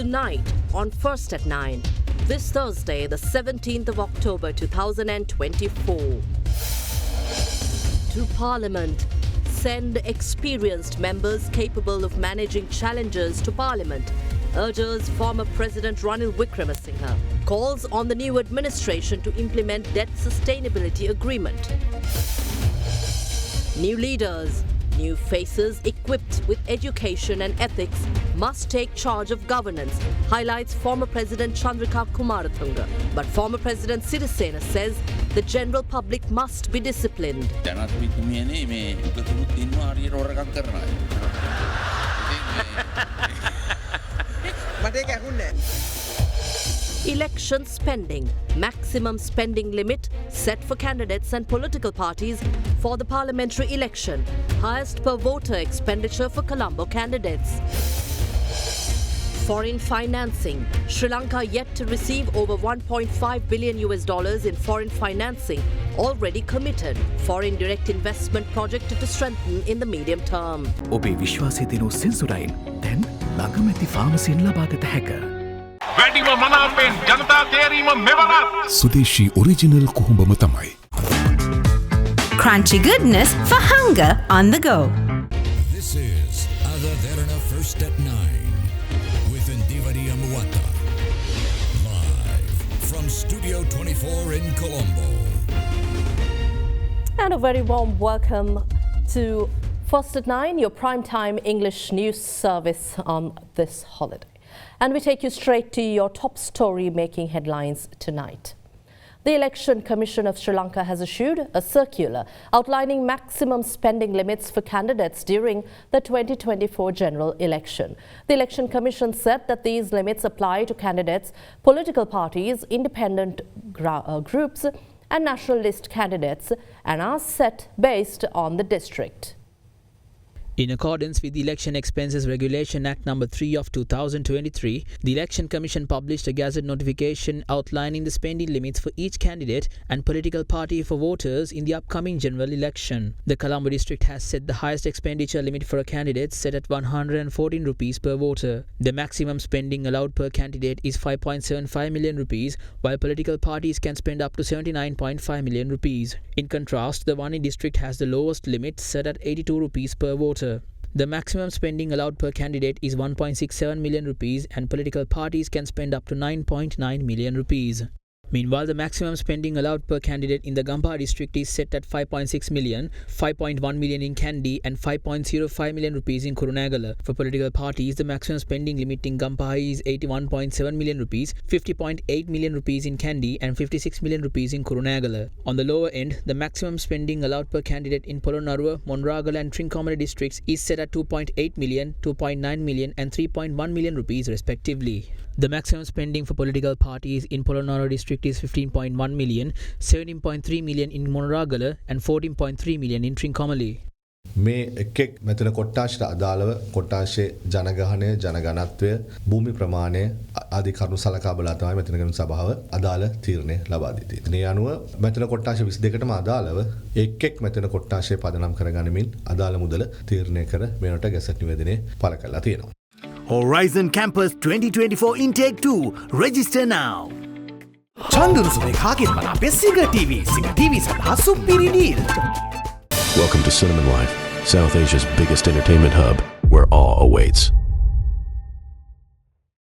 tonight on First at 9. This Thursday, the 17th of October 2024. To Parliament. Send experienced members capable of managing challenges to Parliament, urges former President Ranil Wickremesinghe. Calls on the new administration to implement debt sustainability agreement. New leaders, new faces equipped with education and ethics must take charge of governance, highlights former President Chandrika Kumaratunga. But former President Sirisena says the general public must be disciplined. Election spending. Maximum spending limit set for candidates and political parties for the parliamentary election. Highest per voter expenditure for Colombo candidates. Foreign financing. Sri Lanka yet to receive over $1.5 billion in foreign financing already committed. Foreign direct investment project to strengthen in the medium term. ඔබේ විශ්වාසය දෙනු සෙන්සුරයින් දැන් ළඟමැති ෆාමසියෙන් ලබාගත හැක. වැඩිම මනාපෙන් ජනතා තේරීම මෙවරත් සුදේශී original කුහුඹම තමයි. Crunchy goodness for hunger on the go. This is Derana First at 9 with Ndivari Amuata. Live from Studio 24 in Colombo. And a very warm welcome to First at 9, your primetime English news service on this holiday. And we take you straight to your top story making headlines tonight. The Election Commission of Sri Lanka has issued a circular outlining maximum spending limits for candidates during the 2024 general election. The Election Commission said that these limits apply to candidates, political parties, independent groups and nationalist candidates and are set based on the district. In accordance with the Election Expenses Regulation Act No. 3 of 2023, the Election Commission published a Gazette notification outlining the spending limits for each candidate and political party for voters in the upcoming general election. The Colombo district has set the highest expenditure limit for a candidate set at 114 rupees per voter. The maximum spending allowed per candidate is 5.75 million rupees, while political parties can spend up to 79.5 million rupees. In contrast, the Wani district has the lowest limit set at 82 rupees per voter. The maximum spending allowed per candidate is 1.67 million rupees and political parties can spend up to 9.9 million rupees. Meanwhile, the maximum spending allowed per candidate in the Gampa district is set at 5.6 million, 5.1 million in Kandy and 5.05 million rupees in Kurunegala. For political parties, the maximum spending limit in Gampa is 81.7 million rupees, 50.8 million rupees in Kandy and 56 million rupees in Kurunegala. On the lower end, the maximum spending allowed per candidate in Polonnaruwa, Monragala and Trincomalee districts is set at 2.8 million, 2.9 million and 3.1 million rupees respectively. The maximum spending for political parties in Polonnaruwa district is 15.1 million, 17.3 million in Monragala and 14.3 million in Trincomalee. මේ එක්ෙක් මෙතන කොට්ටාශයට අදාළව කොට්ටාශයේ ජනගහනය ජනගණත්වය භූමි ප්‍රමාණය ආදී කරුණු සලකා බලා තමයි මෙතන ගණන් සභාව අදාළ තීරණය ලබා දී තියෙන්නේ. මේ අනුව මෙතන කොට්ටාශය 22කටම අදාළව එක්ෙක් මෙතන කොට්ටාශය පදනම් කරගනිමින් අදාළ මුදල තීරණය කර මේකට ගැසට් නිවේදනය පළ කරලා තියෙනවා. Horizon Campus 2024 Intake 2. Register now. චන්දරුසුමේ කාගෙත් මනාපේ සිංහ TV සඳහා සුපිරි deal. Welcome to Cinnamon Life, South Asia's biggest entertainment hub, where awe awaits.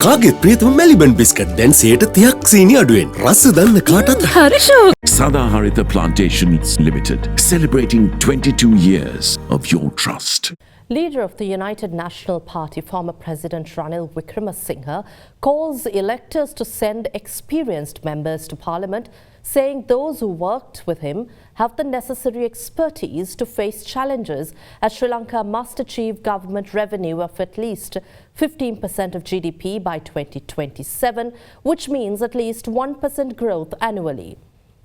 කාගෙත් ප්‍රියතම මෙලිබන් බිස්කට් දැන් 30ක් සීනි අඩුවෙන්. රස දන්න කාටත් Harisho. Sadaharita Plantations Limited, celebrating 22 years of your trust. Leader of the United National Party, former President Ranil Wickremesinghe, calls electors to send experienced members to Parliament, saying those who worked with him have the necessary expertise to face challenges as Sri Lanka must achieve government revenue of at least 15% of GDP by 2027, which means at least 1% growth annually.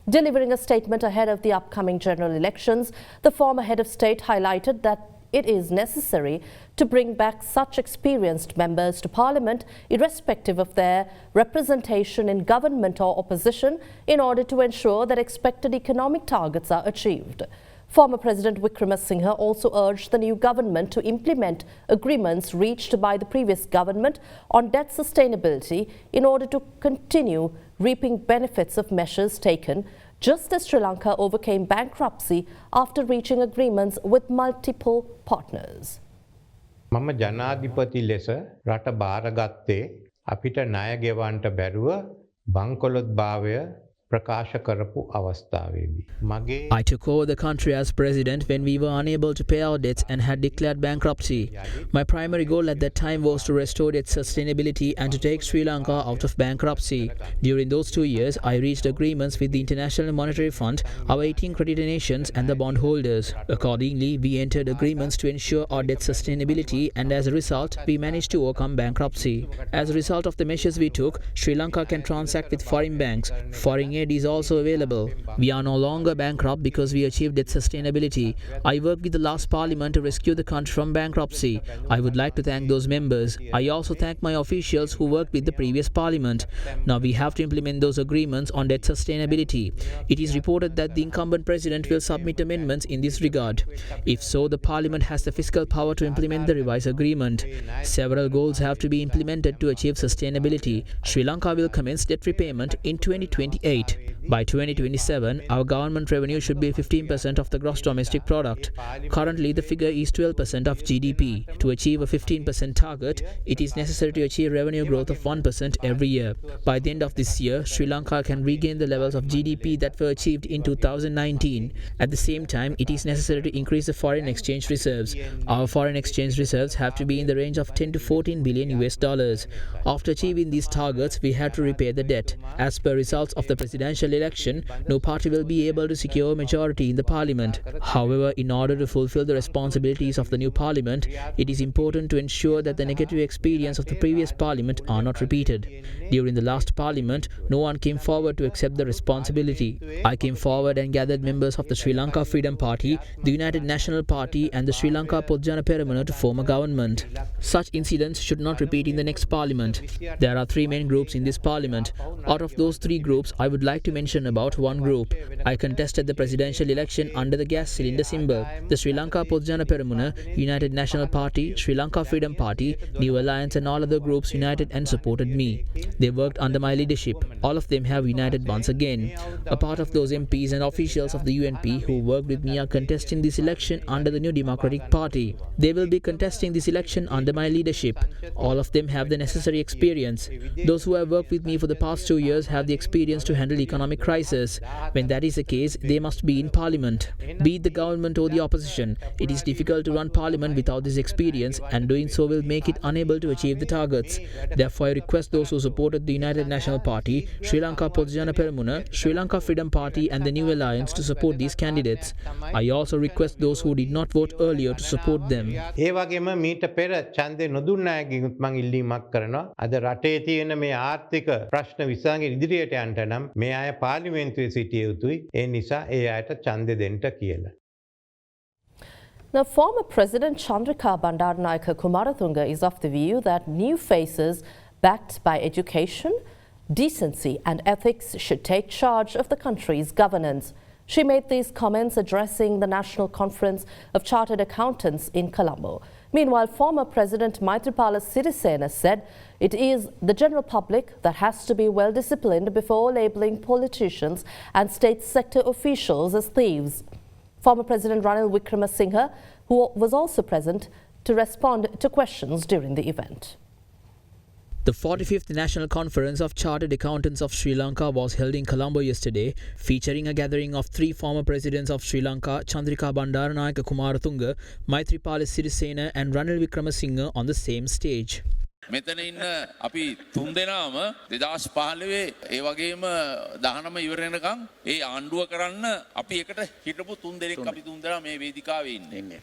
Delivering a statement ahead of the upcoming general elections, the former head of state highlighted that it is necessary to bring back such experienced members to Parliament, irrespective of their representation in government or opposition, in order to ensure that expected economic targets are achieved. Former President Wickremesinghe also urged the new government to implement agreements reached by the previous government on debt sustainability in order to continue reaping benefits of measures taken just as Sri Lanka overcame bankruptcy after reaching agreements with multiple partners. මම ජනාධිපති ලෙස රට බාරගත්තේ අපිට ණය ගෙවන්නට බැරුව බංකොලොත් භාවය ප්‍රකාශ කරපු අවස්ථාවේදී. I took over the country as president when we were unable to pay our debts and had declared bankruptcy. My primary goal at that time was to restore its sustainability and to take Sri Lanka out of bankruptcy. During those 2 years, I reached agreements with the International Monetary Fund, our 18 creditor nations and the bondholders. Accordingly, we entered agreements to ensure our debt sustainability, and as a result, we managed to overcome bankruptcy. As a result of the measures we took, Sri Lanka can transact with foreign banks. Foreign aid is also available. We are no longer bankrupt because we achieved its sustainability. I worked with the last parliament to rescue the country from bankruptcy. I would like to thank those members. I also thank my officials who worked with the previous parliament. Now we have to implement those agreements on debt sustainability. It is reported that the incumbent president will submit amendments in this regard. If so, the parliament has the fiscal power to implement the revised agreement. Several goals have to be implemented to achieve sustainability. Sri Lanka will commence debt repayment in 2028. By 2027, our government revenue should be 15% of the gross domestic product. Currently, the figure is 12% of GDP. To achieve a 15% target, it is necessary to achieve revenue growth of 1% every year. By the end of this year, Sri Lanka can regain the levels of GDP that were achieved in 2019. At the same time, it is necessary to increase the foreign exchange reserves. Our foreign exchange reserves have to be in the range of 10 to 14 billion US dollars. After achieving these targets, we have to repay the debt. As per results of the presidential election, no party will be able to secure a majority in the parliament. However, in order to fulfill the responsibilities of the new parliament, it is important to ensure that the negative experience of the previous parliament are not repeated. During the last parliament, no one came forward to accept the responsibility. I came forward and gathered members of the Sri Lanka Freedom Party, the United National Party and the Sri Lanka Podjana Peramuna to form a government. Such incidents should not repeat in the next parliament. There are 3 main groups in this parliament. Out of those 3 groups, I would like to mention about one group. I contested the presidential election under the gas cylinder symbol. The Sri Lanka Podjana Peramuna, United National Party, Sri Lanka Freedom Party, New Alliance and all other groups united and supported me. They worked under my leadership. All of them have united once again. A part of those MPs and officials of the UNP who worked with me are contesting this election under the New Democratic Party. They will be contesting this election under my leadership. All of them have the necessary experience. Those who have worked with me for the past 2 years have the experience to handle economic crisis. When that is the case, they must be in parliament. Be it the government or the opposition, it is difficult to run parliament without this experience, and doing so will make it unable to achieve the targets. Therefore, I request those who supported the United National Party, Sri Lanka Podjana Peramuna, Sri Lanka Freedom Party and the New Alliance to support these candidates. I also request those who did not vote earlier to support them. ඒ වගේම මීට පෙර ඡන්දේ නොදුන්න අයගෙන් මම ඉල්ලීමක් කරනවා. අද රටේ තියෙන මේ ආර්ථික ප්‍රශ්න විසඳගෙන ඉදිරියට යන්න නම් මේ අය පාර්ලිමේන්තුවේ සිටිය යුතුයි. ඒ නිසා ඒ අයට ඡන්දේ දෙන්න කියලා. Now, former President Chandrika Bandaranaike Kumaratunga is of the view that new faces backed by education, decency and ethics should take charge of the country's governance. She made these comments addressing the National Conference of Chartered Accountants in Colombo. Meanwhile, former President Maithripala Sirisena said it is the general public that has to be well disciplined before labelling politicians and state sector officials as thieves. Former President Ranil Wickremesinghe, who was also present to respond to questions during the event. The 45th National Conference of Chartered Accountants of Sri Lanka was held in Colombo yesterday, featuring a gathering of 3 former presidents of Sri Lanka, Chandrika Bandaranaike Kumaratunga, Maithripala Sirisena and Ranil Wickremesinghe on the same stage. මෙතන ඉන්න අපි තුන් දෙනාම 2015 ඒ වගේම 19 ඉවර වෙනකන් ඒ ආණ්ඩුව කරන්න අපි එකට හිටපු තුන් දෙනෙක් අපි තුන් දෙනා මේ වේදිකාවේ ඉන්නේ.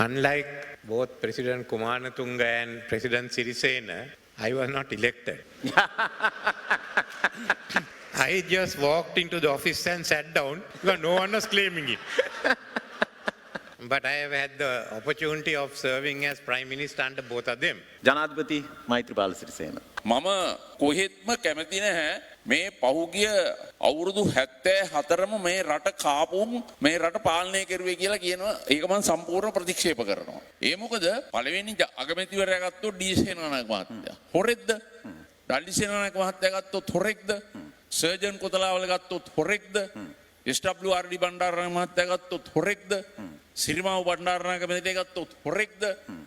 Unlike both President Kumaratunga and President Sirisena, I was not elected. I just walked into the office and sat down because no one was claiming it. But I have had the opportunity of serving as Prime Minister under both of them. ජනාධිපති මෛත්‍රීපාල සිරිසේන. මම කොහෙත්ම කැමති නැහැ මේ පහුගිය අවුරුදු 74ම මේ රට කාපුම් මේ රට පාලනය කරුවේ කියලා කියනවා. ඒක මම සම්පූර්ණ ප්‍රතික්ෂේප කරනවා. ඒ මොකද පළවෙනි අගමැතිවරයා ගත්තොත් ඩී.සේනානායක මහත්තයා. හොරෙක්ද? ඩල්ලි.සේනානායක මහත්තයා ගත්තොත් හොරෙක්ද? සර්ජන් කොතලාවල ගත්තොත් හොරෙක්ද? එස්.ඩබ්ලිව්.ආර්.ඩී. බණ්ඩාරනායක මහත්තයා ගත්තොත් හොරෙක්ද? සිරිමාව බණ්ඩාරනායක මහත්තයා ගත්තොත් හොරෙක්ද?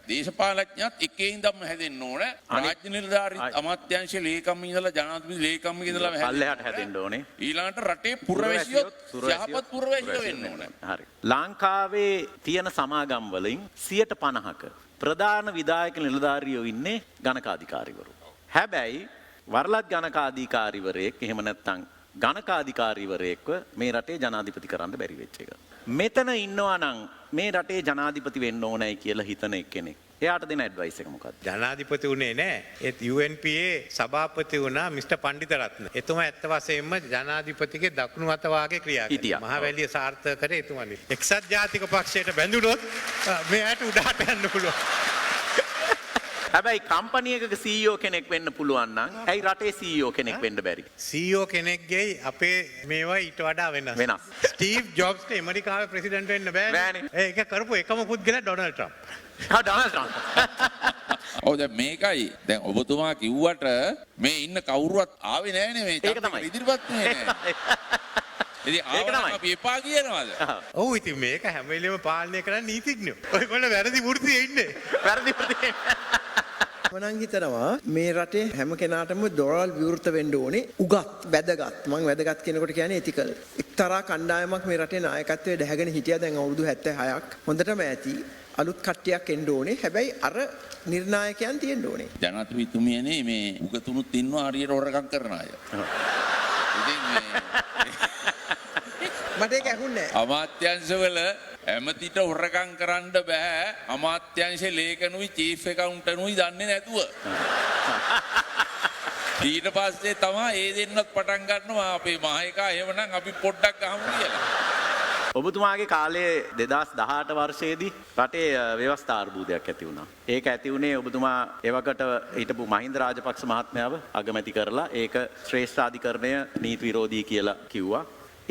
දේශපාලඥයත් එකේ ඉඳන්ම හැදෙන්න ඕන. රාජ්‍ය නිලධාරීත් අමාත්‍යාංශ ලේකම් ඉඳලා ජනාධිපති ලේකම් ඉඳලා පල්ලෙහාට හැදෙන්න ඕනේ. ඊළඟට රටේ පුරවැසියොත් යහපත් පුරවැසියෝ වෙන්න ඕන. හරි. ලංකාවේ තියෙන සමාගම් වලින් 50%ක ප්‍රධාන විධායක නිලධාරියෝ ඉන්නේ ගණකාධිකාරිවරු. හැබැයි වරලත් ගණකාධිකාරිවරයෙක් එහෙම නැත්නම් ගණකාධිකාරිවරයෙක්ව මේ රටේ ජනාධිපති කරන්න බැරි වෙච්ච එක. මෙතන ඉන්නවා නම් මේ රටේ ජනාධිපති වෙන්න ඕනයි කියලා හිතන එක්කෙනෙක්. එයාට දෙන ඇඩ්වයිස් එක මොකක්ද? ජනාධිපති උනේ නැහැ. ඒත් UNPA සභාපති වුණා මිස්ටර් පණ්ඩිතරත්න. එතුමා ඇත්ත වශයෙන්ම ජනාධිපතිගේ දකුණු අත වාගේ ක්‍රියා කළා. මහවැලිය සාර්ථක කරේ එතුමානේ. එක්සත් ජාතික පක්ෂයට බැඳුනොත් මෙයාට උඩහට යන්න පුළුවන්. හැබැයි කම්පැනි එකක CEO කෙනෙක් වෙන්න පුළුවන් නම් ඇයි රටේ CEO කෙනෙක් වෙන්න බැරි? CEO කෙනෙක්ගේ අපේ මේවා ඊට වඩා වෙනස්. ස්ටීව් ජොබ්ස්ට ඇමරිකාවේ ප්‍රෙසිඩන්ට් වෙන්න බෑනේ. ඒක කරපු එකම පුද්ගලයා ඩොනල්ඩ් ට්‍රම්ප්. Donald Trump. ඔව් දැන් මේකයි. දැන් ඔබතුමා කිව්වට මේ ඉන්න කවුරුවත් ආවේ නෑනේ මේ. ඒක තමයි. ඉදිරිපත් වෙන්නේ නෑ. ඉතින් ආවම අපි එපා කියනවාද? ඔව් ඉතින් මේක හැම වෙලෙම පාලනය කරන්න නීතිඥයෝ. ඔයගොල්ලෝ වැරදි වෘත්තියේ ඉන්නේ. වැරදි වෘත්තියේ. මම හිතනවා මේ රටේ හැම කෙනාටම දොරවල් විවෘත වෙන්න ඕනේ. උගත්, වැදගත්. මම වැදගත් කෙනෙකුට කියන්නේ එතිකල්. එක්තරා කණ්ඩායමක් මේ රටේ නායකත්වයේ දැහැගෙන හිටියා දැන් අවුරුදු 76ක්. හොඳටම ඇති. අලුත් කට්ටියක් එන්න ඕනේ. හැබැයි අර නිර්ණායකයන් තියෙන්න ඕනේ. ජනාධිපතිතුමියනේ මේ උගතුනුත් ඉන්නවා හරියට හොරකම් කරන අය. ඉතින් මේ මට ඒක ඇහුන්නේ නැහැ. අමාත්‍යාංශවල ඇමතිට හොරකම් කරන්න බෑ. අමාත්‍යාංශ ලේකනුයි චීෆ් එකවුන්ටන්ට්නුයි දන්නේ නැතුව. ඊට පස්සේ තමයි ඒ දෙන්නත් පටන් ගන්නවා අපේ මහේකා එහෙමනම් අපි පොඩ්ඩක් ගහමු කියලා. ඔබතුමාගේ කාලේ 2018 වර්ෂයේදී රටේ ව්‍යවස්ථා අර්බුදයක් ඇති වුණා. ඒක ඇති වුණේ ඔබතුමා එවකට හිටපු මහින්ද රාජපක්ෂ මහත්මයාව අගමැති කරලා ඒක ශ්‍රේෂ්ඨාධිකරණය නීති විරෝධී කියලා කිව්වා.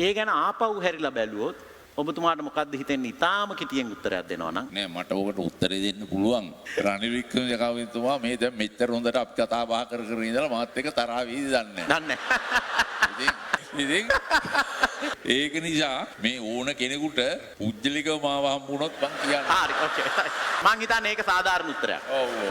ඒ ගැන ආපහු හැරිලා බැලුවොත් ඔබතුමාට මොකද්ද හිතෙන්නේ? ඊටාම කිටියෙන් උත්තරයක් දෙනවා නම්. නෑ මට ඔකට උත්තරේ දෙන්න පුළුවන්. රනිල් වික්‍රමසිංහතුමා මේ දැන් මෙච්චර හොඳට අපි කතා බහ කර ඉඳලා මාත් එක්ක තරහා වීදි දන්නේ නැහැ. ඉතින් ඒක නිසා මේ ඕන කෙනෙකුට පුජ්‍යලිකව මාව හම්බුනොත් මං කියන්නේ. හරි ඕකේ. මං හිතන්නේ ඒක සාධාරණ උත්තරයක්.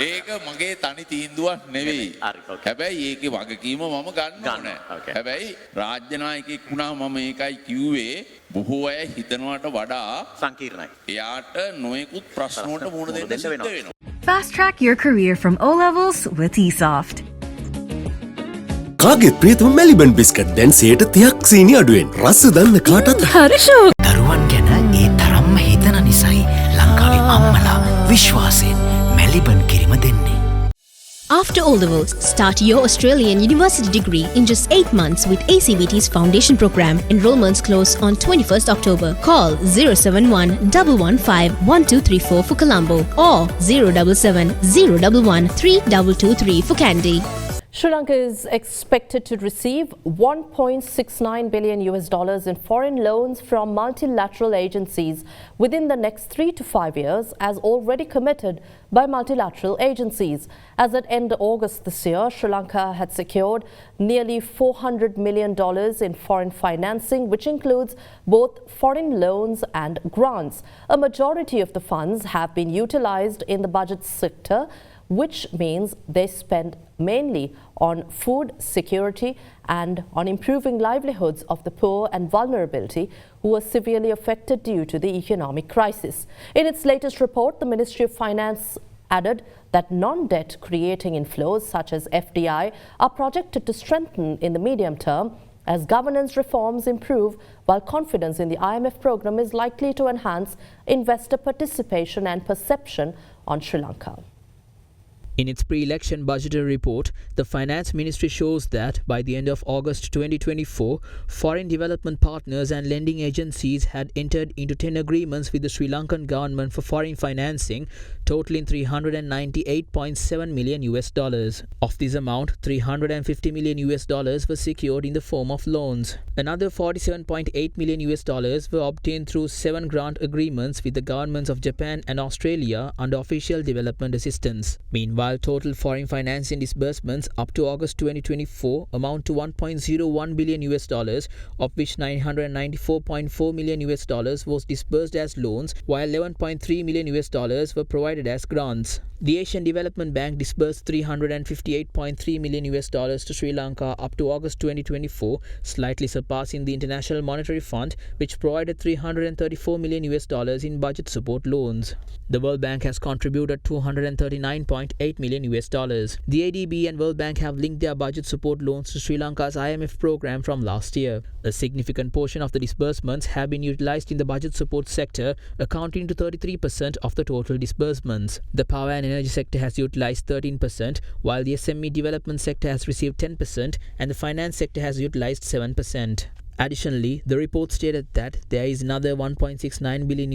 ඒක මගේ තනි තීන්දුවක් නෙවෙයි. හරි ඕකේ. හැබැයි ඒකේ වගකීම මම ගන්න ඕනේ. හැබැයි රාජ්‍ය නායකයෙක් වුණා මම ඒකයි කිව්වේ බොහෝ අය හිතනවට වඩා සංකීර්ණයි. එයාට නොයෙකුත් ප්‍රශ්න වලට මුහුණ දෙන්න සිද්ධ වෙනවා. Fast track your career from O levels with eSoft. කාගෙත් ප්‍රියතම මෙලිබන් බිස්කට් දැන් 30ක් සීනි අඩුවෙන්. රස දන්න කාටත් හරිෂෝ. දරුවන් ගැන ඒ තරම්ම හිතන නිසයි ලංකාවේ අම්මලා විශ්වාසයෙන් මෙලිබන් කිරිම දෙන්නේ. After O-Levels, start your Australian university degree in just 8 months with ACBT's Foundation Program. Enrollments close on 21st October. Call 071 115 1234 for Colombo or 077 011 3223 for Kandy. Sri Lanka is expected to receive $1.69 billion in foreign loans from multilateral agencies within the next 3 to 5 years, as already committed by multilateral agencies. As at end August this year, Sri Lanka had secured nearly $400 million in foreign financing, which includes both foreign loans and grants. A majority of the funds have been utilized in the budget sector, which means they spend mainly on food security and on improving livelihoods of the poor and vulnerability who are severely affected due to the economic crisis. In its latest report, the Ministry of Finance added that non-debt creating inflows such as FDI are projected to strengthen in the medium term as governance reforms improve, while confidence in the IMF program is likely to enhance investor participation and perception on Sri Lanka. In its pre-election budgetary report, the Finance Ministry shows that by the end of August 2024, foreign development partners and lending agencies had entered into 10 agreements with the Sri Lankan government for foreign financing, totaling $398.7 million. Of this amount, $350 million were secured in the form of loans. Another $47.8 million were obtained through 7 grant agreements with the governments of Japan and Australia under official development assistance. Meanwhile, total foreign financing disbursements up to August 2024 amount to $1.01 billion, of which $994.4 million was disbursed as loans, while $11.3 million were provided as grants. The Asian Development Bank disbursed $358.3 million to Sri Lanka up to August 2024, slightly surpassing the International Monetary Fund, which provided $334 million in budget support loans. The World Bank has contributed $239.8 million. The ADB and World Bank have linked their budget support loans to Sri Lanka's IMF program from last year. A significant portion of the disbursements have been utilized in the budget support sector, accounting to 33% of the total disbursements. The power and energy sector has utilized 13%, while the SME development sector has received 10% and the finance sector has utilized 7%. Additionally, the report stated that there is another $1.69 billion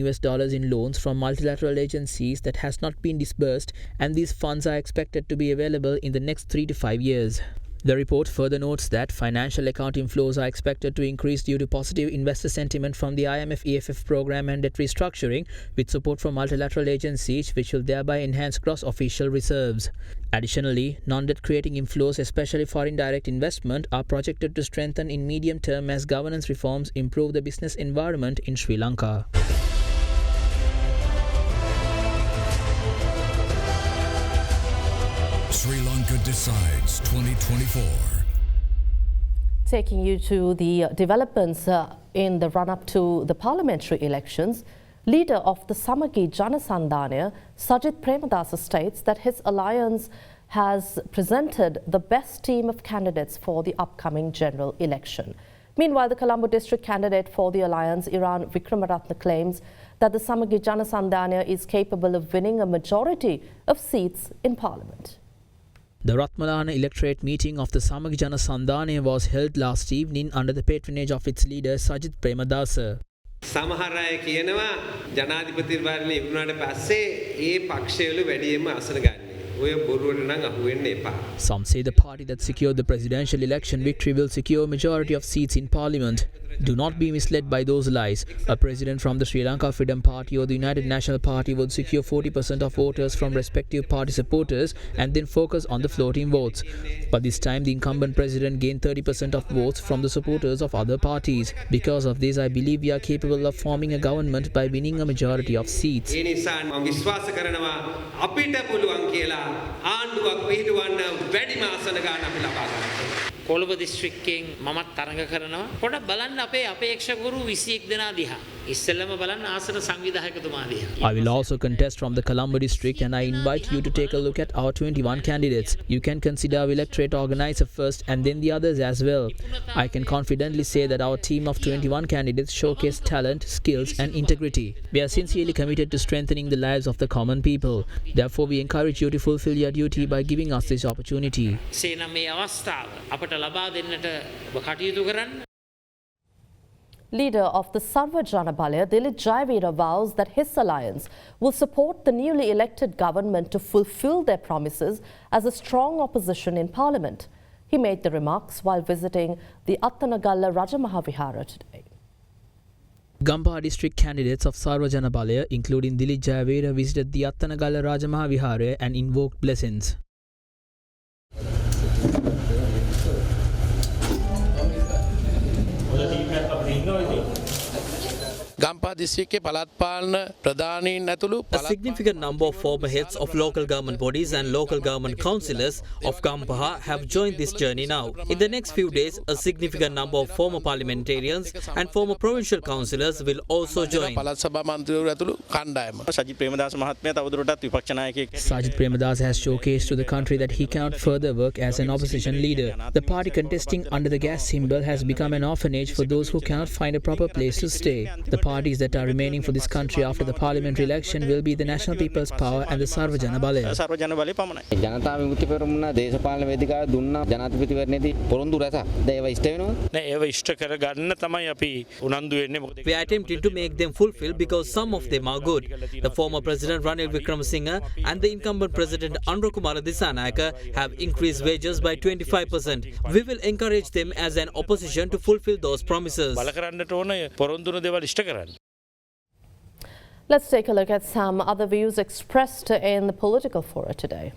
in loans from multilateral agencies that has not been disbursed, and these funds are expected to be available in the next 3 to 5 years. The report further notes that financial account inflows are expected to increase due to positive investor sentiment from the IMF EFF program and debt restructuring, with support from multilateral agencies, which will thereby enhance cross-official reserves. Additionally, non-debt creating inflows, especially foreign direct investment, are projected to strengthen in medium term as governance reforms improve the business environment in Sri Lanka. Sri Lanka Decides 2024. Taking you to the developments in the run-up to the parliamentary elections, leader of the Samagi Janasandhanaya, Sajith Premadasa, states that his alliance has presented the best team of candidates for the upcoming general election. Meanwhile, the Colombo district candidate for the alliance, Iran Vikramaratne, claims that the Samagi Janasandhanaya is capable of winning a majority of seats in parliament. The Ratmalana electorate meeting of the Samagi Janasandhanaya was held last evening under the patronage of its leader Sajith Premadasa. සමහර අය කියනවා ජනාධිපතිවරණය ඉවරනාට පස්සේ ඒ පක්ෂවල වැඩියෙන්ම අසන ගන්න. ඔය බොරුවට නම් අහු වෙන්න එපා. Some say the party that secured the presidential election victory will secure a majority of seats in parliament. Do not be misled by those lies. A president from the Sri Lanka Freedom Party or the United National Party would secure 40% of voters from respective party supporters and then focus on the floating votes. But this time the incumbent president gained 30% of votes from the supporters of other parties. Because of this, I believe we are capable of forming a government by winning a majority of seats. ඒ නිසා මම විශ්වාස කරනවා අපිට පුළුවන් කියලා ආණ්ඩුවක් පිහිටවන්න වැඩිම ආසන ගන්න අපි ලබා ගන්නවා. කොළඹ දිස්ත්‍රික්කයෙන් මමත් තරඟ කරනවා. පොඩ්ඩක් බලන්න අපේ අපේක්ෂකවරු 21 දෙනා දිහා. ඉස්සෙල්ලම බලන්න ආසන සංවිධායකතුමා දිහා. I will also contest from the Colombo district and I invite you to take a look at our 21 candidates. You can consider our electorate organizer first and then the others as well. I can confidently say that our team of 21 candidates showcase talent, skills and integrity. We are sincerely committed to strengthening the lives of the common people. Therefore, we encourage you to fulfill your duty by giving us this opportunity. සේනම් මේ අවස්ථාව අපට ලබා දෙන්නට ඔබ කටයුතු කරන්න. Leader of the Sarva Jana Balaya, Dilip Jayavira, vows that his alliance will support the newly elected government to fulfill their promises as a strong opposition in parliament. He made the remarks while visiting the Attanagalla Rajamahawihara today. Gampaha district candidates of Sarva Jana Balaya, including Dilip Jayavira, visited the Attanagalla Rajamahawihara and invoked blessings. Gampaha district පළාත් පාලන ප්‍රධානීන් ඇතුළු a significant number of former heads of local government bodies and local government councillors of Gampaha have joined this journey now. In the next few days, a significant number of former parliamentarians and former provincial councillors will also join. පළාත් සභා මන්ත්‍රීවරු ඇතුළු කණ්ඩායම. Sajith Premadasa මහත්මයා තවදුරටත් විපක්ෂ නායකයෙක්. Sajith Premadasa has showcased to the country that he cannot further work as an opposition leader. The party contesting under the gas symbol has become an orphanage for those who cannot find a proper place to stay. The party is duties that are remaining for this country after the parliamentary election will be the National People's Power and the Sarvajana Balaya. සර්වජන බලය පමණයි. ජනතා විමුක්ති පෙරමුණ දේශපාලන වේදිකාව දුන්නා ජනාධිපතිවරණයේදී පොරොන්දු රැසක්. දැන් ඒව ඉෂ්ට වෙනවද? නෑ ඒව ඉෂ්ට කරගන්න තමයි අපි උනන්දු වෙන්නේ. මොකද We are attempting to make them fulfill because some of them are good. The former President Ranil Wickremesinghe and the incumbent President Anurakumara Dissanayake have increased wages by 25%. We will encourage them as an opposition to fulfill those promises. බල කරන්නට ඕන පොරොන්දුන දේවල් ඉෂ්ට කරන්න. Let's take a look at some other views expressed in the political fora today.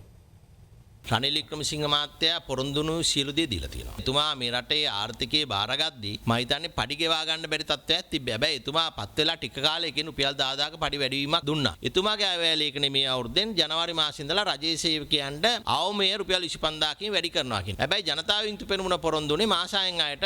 Ranil Wickremesinghe මහත්තයා පොරොන්දුණු සියලු දේ දීලා තියෙනවා. එතුමා මේ රටේ ආර්ථිකයේ බාරගද්දී මම හිතන්නේ පඩි ගෙවා ගන්න බැරි තත්ත්වයක් තිබ්බේ. හැබැයි එතුමා පත් වෙලා ටික කාලයකින් රුපියල් 10000ක පඩි වැඩිවීමක් දුන්නා. එතුමාගේ අයවැය ලේඛනයේ මේ අවුරුද්දෙන් ජනවාරි මාසයේ ඉඳලා රජයේ සේවකයන්ට අවමය රුපියල් 25000කින් වැඩි කරනවා කියන. හැබැයි ජනතා විමුක්ති පෙරමුණ පොරොන්දුනේ මාසයෙන් අයට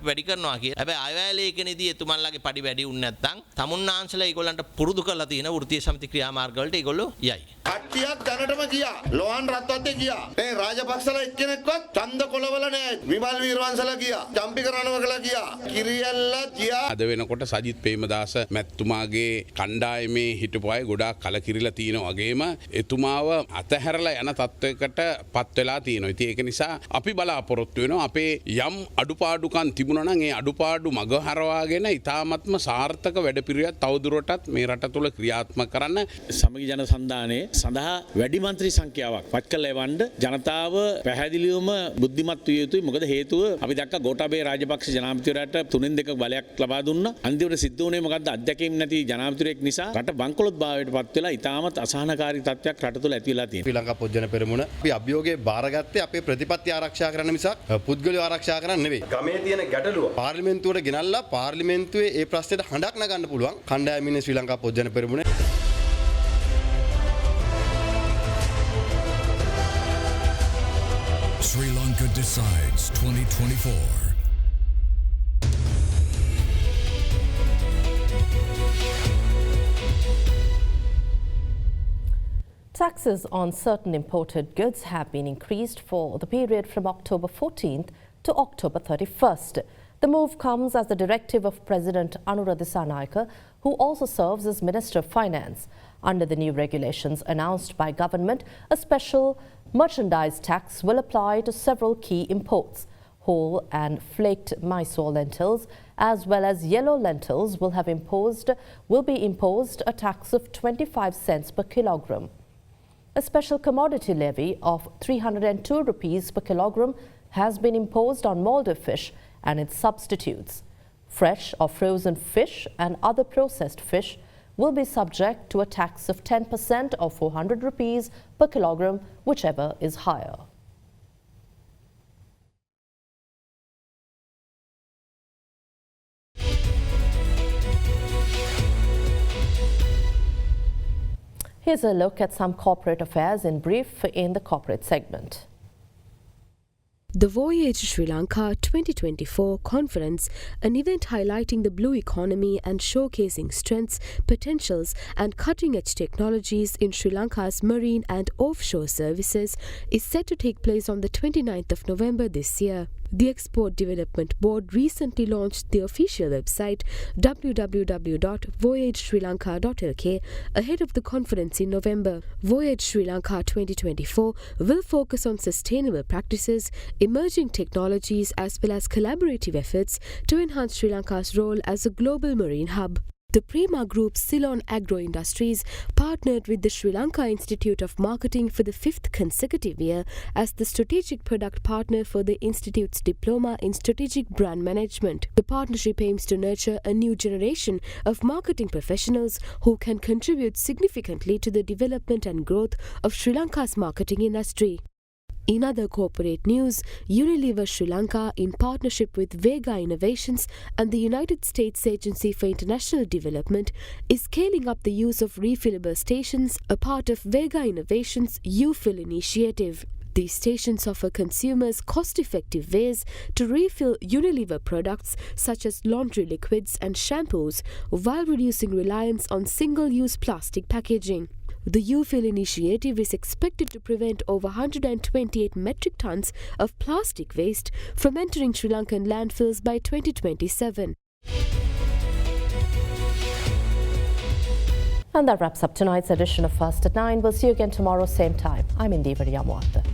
වැඩි කරනවා කියන. හැබැයි අයවැය ලේඛනයේදී එතුමන්ලාගේ පඩි වැඩි වුනේ නැත්නම් තමුන්නාන්සලා ඒගොල්ලන්ට පුරුදු කරලා තියෙන වෘත්තීය සමිති ක්‍රියාමාර්ග වලට ඒගොල්ලෝ යයි. කට්ටියක් දැනටම ගියා. ලෝහන් රත්වත්තේ ගියා. මේ රාජපක්ෂලා එක්කෙනෙක්වත් ඡන්ද කොළවල නෑ. විමල් වීරවංශලා ගියා. ජම්පික රණවකලා ගියා. කිරියල්ලා ගියා. අද වෙනකොට සජිත් ප්‍රේමදාස මැතිතුමාගේ කණ්ඩායමේ හිටපු අය ගොඩාක් කලකිරිලා තියෙනවා වගේම එතුමාව අතහැරලා යන තත්වයකට පත් වෙලා තියෙනවා. ඉතින් ඒක නිසා අපි බලාපොරොත්තු වෙනවා අපේ යම් අඩුපාඩුකම් තිබුණා නම් ඒ අඩුපාඩු මග හරවාගෙන ඉතාමත්ම සාර්ථක වැඩපිළිවෙලක් තවදුරටත් මේ රට තුළ ක්‍රියාත්මක කරන්න සමගි ජන සන්ධානයේ සඳහා වැඩි මන්ත්‍රී සංඛ්‍යාවක් පත් කළ එවන්න ජනතාව පැහැදිලිවම බුද්ධිමත් විය යුතුයි. මොකද හේතුව අපි දැක්ක ගෝඨාභය රාජපක්ෂ ජනාධිපතිවරයාට 3 2 බලයක් ලබා දුන්නා. අන්තිමට සිද්ධ වුණේ මොකද්ද? අධ්‍යක්ෂකම් නැති ජනාධිපතිවරයෙක් නිසා රට බංකොලොත් භාවයට පත් වෙලා ඉතාමත් අසහනකාරී තත්ත්වයක් රට තුළ ඇති වෙලා තියෙනවා. ශ්‍රී ලංකා පොත්ජන පෙරමුණ අපි අභියෝගයේ බාරගත්තේ අපේ ප්‍රතිපත්ති ආරක්ෂා කරන්න මිසක් පුද්ගලයෝ ආරක්ෂා කරන්න නෙවෙයි. ගමේ තියෙන ගැටලුව පාර්ලිමේන්තුවට ගෙනල්ලා පාර්ලිමේන්තුවේ ඒ ප්‍රශ්නෙට හඬක් නගන්න පුළුවන් කණ්ඩායමිනේ ශ්‍රී ලංකා පොත්ජන පෙරමුණ. Sri Lanka decides 2024. Taxes on certain imported goods have been increased for the period from October 14th to October 31st. The move comes as the directive of President Anura Dissanayake, who also serves as Minister of Finance. Under the new regulations announced by government, a special merchandise tax will apply to several key imports. Whole and flaked Mysore lentils as well as yellow lentils will be imposed a tax of 25 cents per kilogram. A special commodity levy of 302 rupees per kilogram has been imposed on Maldive fish and its substitutes. Fresh or frozen fish and other processed fish will be subject to a tax of 10% or 400 rupees per kilogram, whichever is higher. Here's a look at some corporate affairs in brief in the corporate segment. The Voyage Sri Lanka 2024 conference, an event highlighting the blue economy and showcasing strengths, potentials and cutting-edge technologies in Sri Lanka's marine and offshore services, is set to take place on the 29th of November this year. The Export Development Board recently launched the official website www.voyagesrilanka.lk ahead of the conference in November. Voyage Sri Lanka 2024 will focus on sustainable practices, emerging technologies as well as collaborative efforts to enhance Sri Lanka's role as a global marine hub. The Prima Group Ceylon Agro Industries partnered with the Sri Lanka Institute of Marketing for the 5th consecutive year as the strategic product partner for the Institute's Diploma in Strategic Brand Management. The partnership aims to nurture a new generation of marketing professionals who can contribute significantly to the development and growth of Sri Lanka's marketing industry. In other corporate news, Unilever Sri Lanka, in partnership with Vega Innovations and the United States Agency for International Development, is scaling up the use of refillable stations, a part of Vega Innovations' UFill initiative. These stations offer consumers cost-effective ways to refill Unilever products such as laundry liquids and shampoos while reducing reliance on single-use plastic packaging. The UFill initiative is expected to prevent over 128 metric tons of plastic waste from entering Sri Lankan landfills by 2027. And that wraps up tonight's edition of First at 9. We'll see you again tomorrow, same time. I'm Indiva Yamuatha.